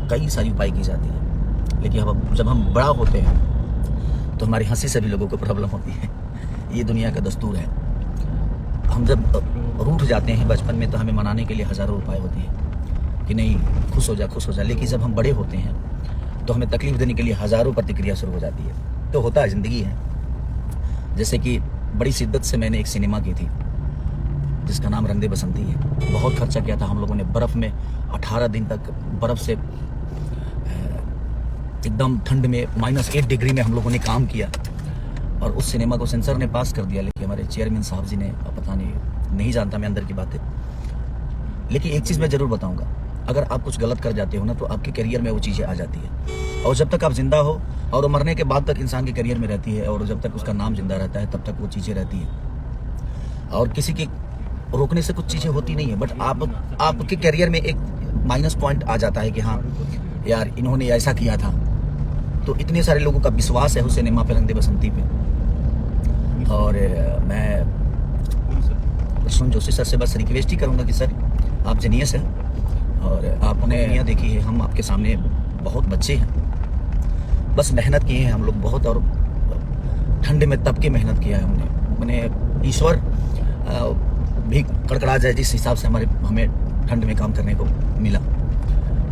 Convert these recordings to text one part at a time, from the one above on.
कई सारी उपाय की जाती है, लेकिन अब जब हम बड़ा होते हैं तो हमारी हंसी से भी लोगों को प्रॉब्लम होती है। ये दुनिया का दस्तूर है। हम जब रूठ जाते हैं बचपन में तो हमें मनाने के लिए हज़ारों उपाय होते हैं कि नहीं खुश हो जा खुश हो जा, लेकिन जब हम बड़े होते हैं तो हमें तकलीफ देने के लिए हज़ारों प्रतिक्रिया शुरू हो जाती है। तो होता है, ज़िंदगी है। जैसे कि बड़ी शिद्दत से मैंने एक सिनेमा की थी जिसका नाम रंग दे बसंती है। बहुत खर्चा किया था हम लोगों ने, बर्फ़ में 18 दिन तक बर्फ़ से एकदम ठंड में -8 डिग्री में हम लोगों ने काम किया और उस सिनेमा को सेंसर ने पास कर दिया। लेकिन हमारे चेयरमैन साहब जी ने, पता नहीं जानता मैं अंदर की बातें, लेकिन एक चीज़ मैं ज़रूर बताऊंगा, अगर आप कुछ गलत कर जाते हो ना तो आपके करियर में वो चीज़ें आ जाती है। और जब तक आप जिंदा हो और मरने के बाद तक इंसान के करियर में रहती है, और जब तक उसका नाम जिंदा रहता है तब तक वो चीज़ें रहती है। और किसी के रोकने से कुछ चीज़ें होती नहीं है, बट आपके करियर में एक माइनस पॉइंट आ जाता है कि हाँ यार इन्होंने ऐसा किया था। तो इतने सारे लोगों का विश्वास है उस सिनेमा पे, रंग दे बसंती पे। और मैं प्रसून जोशी सर से बस रिक्वेस्ट ही करूँगा कि सर आप जीनियस हैं और आपने दुनिया देखी है, हम आपके सामने बहुत बच्चे हैं। बस मेहनत किए हैं हम लोग बहुत, और ठंड में तब के मेहनत किया है हमने। ईश्वर भी कड़कड़ा जाए जिस हिसाब से हमें ठंड में काम करने को मिला,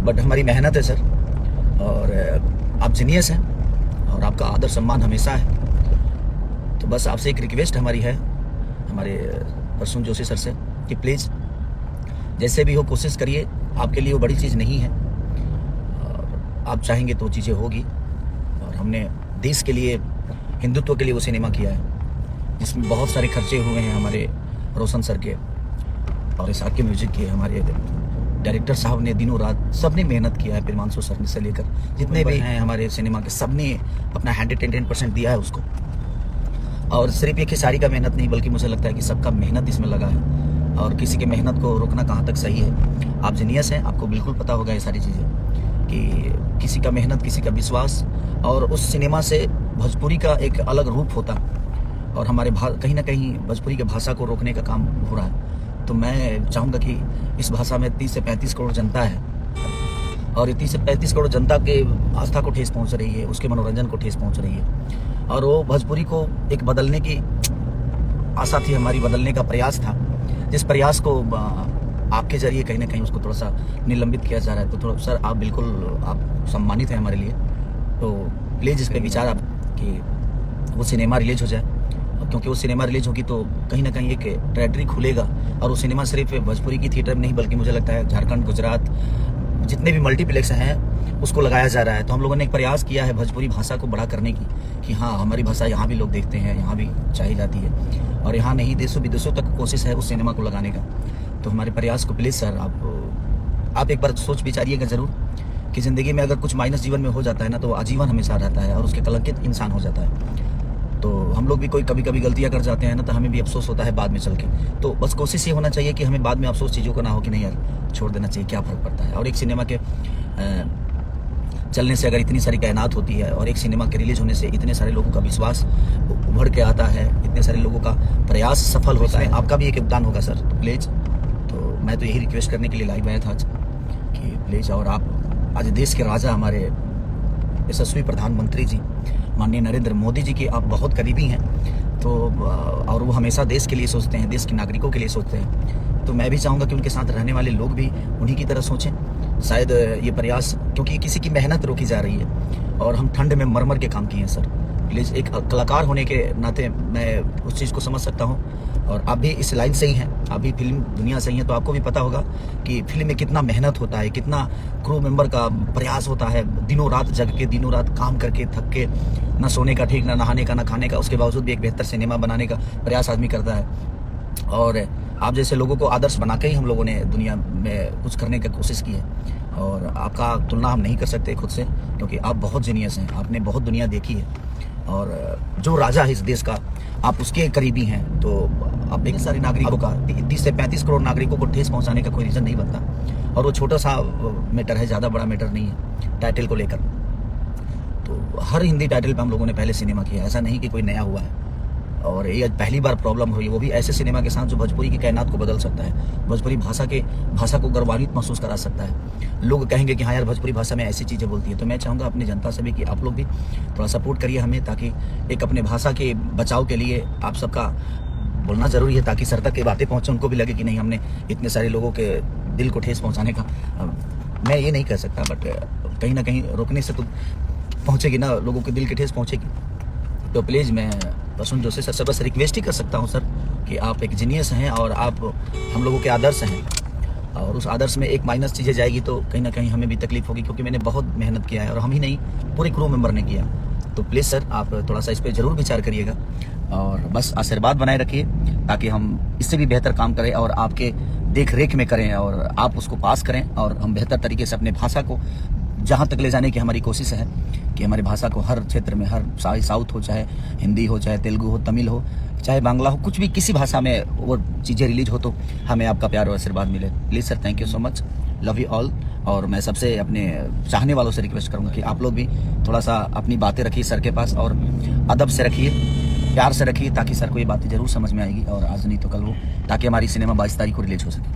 बट हमारी मेहनत है सर। और आप जीनियस हैं और आपका आदर सम्मान हमेशा है। तो बस आपसे एक रिक्वेस्ट हमारी है, हमारे प्रसून जोशी सर से, कि प्लीज़ जैसे भी हो कोशिश करिए। आपके लिए वो बड़ी चीज़ नहीं है, और आप चाहेंगे तो चीज़ें होगी। और हमने देश के लिए, हिंदुत्व के लिए वो सिनेमा किया है जिसमें बहुत सारे खर्चे हुए हैं हमारे रोशन सर के और इसाक के म्यूजिक के। हमारे डायरेक्टर साहब ने दिनों रात सब ने मेहनत किया है, प्रेमांशु सर से लेकर जितने भी हैं हमारे सिनेमा के, सब ने अपना 110% दिया है उसको। और सिर्फ एक खेसारी का मेहनत नहीं, बल्कि मुझे लगता है कि सबका मेहनत इसमें लगा है, और किसी के मेहनत को रोकना कहाँ तक सही है। आप जीनियस हैं, आपको बिल्कुल पता होगा ये सारी चीज़ें, कि किसी का मेहनत, किसी का विश्वास, और उस सिनेमा से भोजपुरी का एक अलग रूप होता, और हमारे कहीं ना कहीं भोजपुरी की भाषा को रोकने का काम हो रहा है। तो मैं चाहूँगा कि इस भाषा में 30 से 35 करोड़ जनता है, और 30 से 35 करोड़ जनता के आस्था को ठेस पहुँच रही है, उसके मनोरंजन को ठेस पहुँच रही है। और वो भोजपुरी को एक बदलने की आशा थी हमारी, बदलने का प्रयास था, जिस प्रयास को आपके जरिए कहीं ना कहीं उसको थोड़ा सा निलंबित किया जा रहा है। तो थोड़ा सर आप बिल्कुल आप सम्मानित हैं हमारे लिए। तो प्लीज़ इस पर विचार आप कि वो सिनेमा रिलीज हो जाए, क्योंकि वो सिनेमा रिलीज होगी तो कहीं ना कहीं एक टेरिटरी खुलेगा। और वो सिनेमा सिर्फ भोजपुरी की थिएटर में नहीं, बल्कि मुझे लगता है झारखंड, गुजरात, जितने भी मल्टीप्लेक्स हैं उसको लगाया जा रहा है। तो हम लोगों ने एक प्रयास किया है भोजपुरी भाषा को बड़ा करने की, कि हाँ हमारी भाषा यहाँ भी लोग देखते हैं, यहाँ भी चाही जाती है, और यहाँ नहीं देशों विदेशों तक कोशिश है उस सिनेमा को लगाने का। तो हमारे प्रयास को प्लीज़ सर आप एक बार सोच विचारिएगा ज़रूर, कि ज़िंदगी में अगर कुछ माइनस जीवन में हो जाता है ना तो आजीवन हमेशा रहता है, और उसके कलंकित इंसान हो जाता है। तो हम लोग भी कोई कभी गलतियां कर जाते हैं ना, तो हमें भी अफसोस होता है बाद में चल के। तो बस कोशिश ये होना चाहिए कि हमें बाद में अफसोस चीज़ों को ना हो कि नहीं यार छोड़ देना चाहिए, क्या फ़र्क पड़ता है। और एक सिनेमा के चलने से अगर इतनी सारी कायनात होती है, और एक सिनेमा के रिलीज होने से इतने सारे लोगों का विश्वास उभर के आता है, इतने सारे लोगों का प्रयास सफल होता है, आपका भी एक योगदान होगा सर, प्लीज़। तो मैं तो यही रिक्वेस्ट करने के लिए लाइव आया था आज कि प्लीज़, और आप आज देश के राजा, हमारे यशस्वी प्रधानमंत्री जी माननीय नरेंद्र मोदी जी के आप बहुत करीबी हैं। तो और वो हमेशा देश के लिए सोचते हैं, देश के नागरिकों के लिए सोचते हैं। तो मैं भी चाहूँगा कि उनके साथ रहने वाले लोग भी उन्हीं की तरह सोचें। शायद ये प्रयास, क्योंकि किसी की मेहनत रोकी जा रही है, और हम ठंड में मर के काम किए हैं सर। प्लीज़, एक कलाकार होने के नाते मैं उस चीज़ को समझ सकता हूँ, और आप भी इस लाइन से ही हैं, आप भी फिल्म दुनिया से ही हैं, तो आपको भी पता होगा कि फिल्म में कितना मेहनत होता है, कितना क्रू मेंबर का प्रयास होता है, दिनों रात जग के, दिनों रात काम करके थक के, ना सोने का ठीक, ना नहाने का, ना खाने का, उसके बावजूद भी एक बेहतर सिनेमा बनाने का प्रयास आदमी करता है। और आप जैसे लोगों को आदर्श बना के ही हम लोगों ने दुनिया में कुछ करने की कोशिश की है, और आपका तुलना हम नहीं कर सकते खुद से, क्योंकि आप बहुत जीनियस हैं, आपने बहुत दुनिया देखी है, और जो राजा है इस देश का आप उसके करीबी हैं। तो आप एक सारे नागरिकों का 30 से 35 करोड़ नागरिकों को ठेस पहुंचाने का कोई रीज़न नहीं बनता, और वो छोटा सा मैटर है, ज़्यादा बड़ा मैटर नहीं है टाइटल को लेकर। तो हर हिंदी टाइटल पे हम लोगों ने पहले सिनेमा किया, ऐसा नहीं कि कोई नया हुआ है। और ये पहली बार प्रॉब्लम हुई, वो भी ऐसे सिनेमा के साथ जो भोजपुरी की कायनात को बदल सकता है, भोजपुरी भाषा को गौरवान्वित महसूस करा सकता है। लोग कहेंगे कि हाँ यार भोजपुरी भाषा में ऐसी चीज़ें बोलती है। तो मैं चाहूँगा अपनी जनता से भी कि आप लोग भी थोड़ा सपोर्ट करिए हमें, ताकि एक अपने भाषा के बचाव के लिए आप सबका बोलना ज़रूरी है, ताकि सर तक की बातें पहुँचे, उनको भी लगे कि नहीं हमने इतने सारे लोगों के दिल को ठेस पहुँचाने का, मैं ये नहीं कह सकता, बट कहीं ना कहीं रोकने से तो पहुँचेगी ना, लोगों के दिल की ठेस पहुँचेगी। तो प्लीज़ मैं प्रसून जोशी सर से बस रिक्वेस्ट ही कर सकता हूँ सर कि आप एक जीनियस हैं और आप हम लोगों के आदर्श हैं, और उस आदर्श में एक माइनस चीज़ें जाएगी तो कहीं ना कहीं हमें भी तकलीफ होगी, क्योंकि मैंने बहुत मेहनत किया है और हम ही नहीं पूरे क्रू मेंबर ने किया। तो प्लीज़ सर आप थोड़ा सा इस पर ज़रूर विचार करिएगा और बस आशीर्वाद बनाए रखिए, ताकि हम इससे भी बेहतर काम करें और आपके देख रेख में करें और आप उसको पास करें, और हम बेहतर तरीके से अपने भाषा को जहाँ तक ले जाने की हमारी कोशिश है कि हमारी भाषा को हर क्षेत्र में, हर साउथ हो, चाहे हिंदी हो, चाहे तेलुगु हो, तमिल हो, चाहे बांग्ला हो, कुछ भी किसी भाषा में वो चीज़ें रिलीज हो तो हमें आपका प्यार और आशीर्वाद मिले। Please sir, thank you so much, love you all. और मैं सबसे अपने चाहने वालों से रिक्वेस्ट करूँगा कि आप लोग भी थोड़ा सा अपनी बातें रखिए सर के पास, और अदब से रखिए, प्यार से रखिए, ताकि सर को ये बातें ज़रूर समझ में आएगी और आज नहीं तो कल हो, ताकि हमारी सिनेमा 22 तारीख को रिलीज हो सके।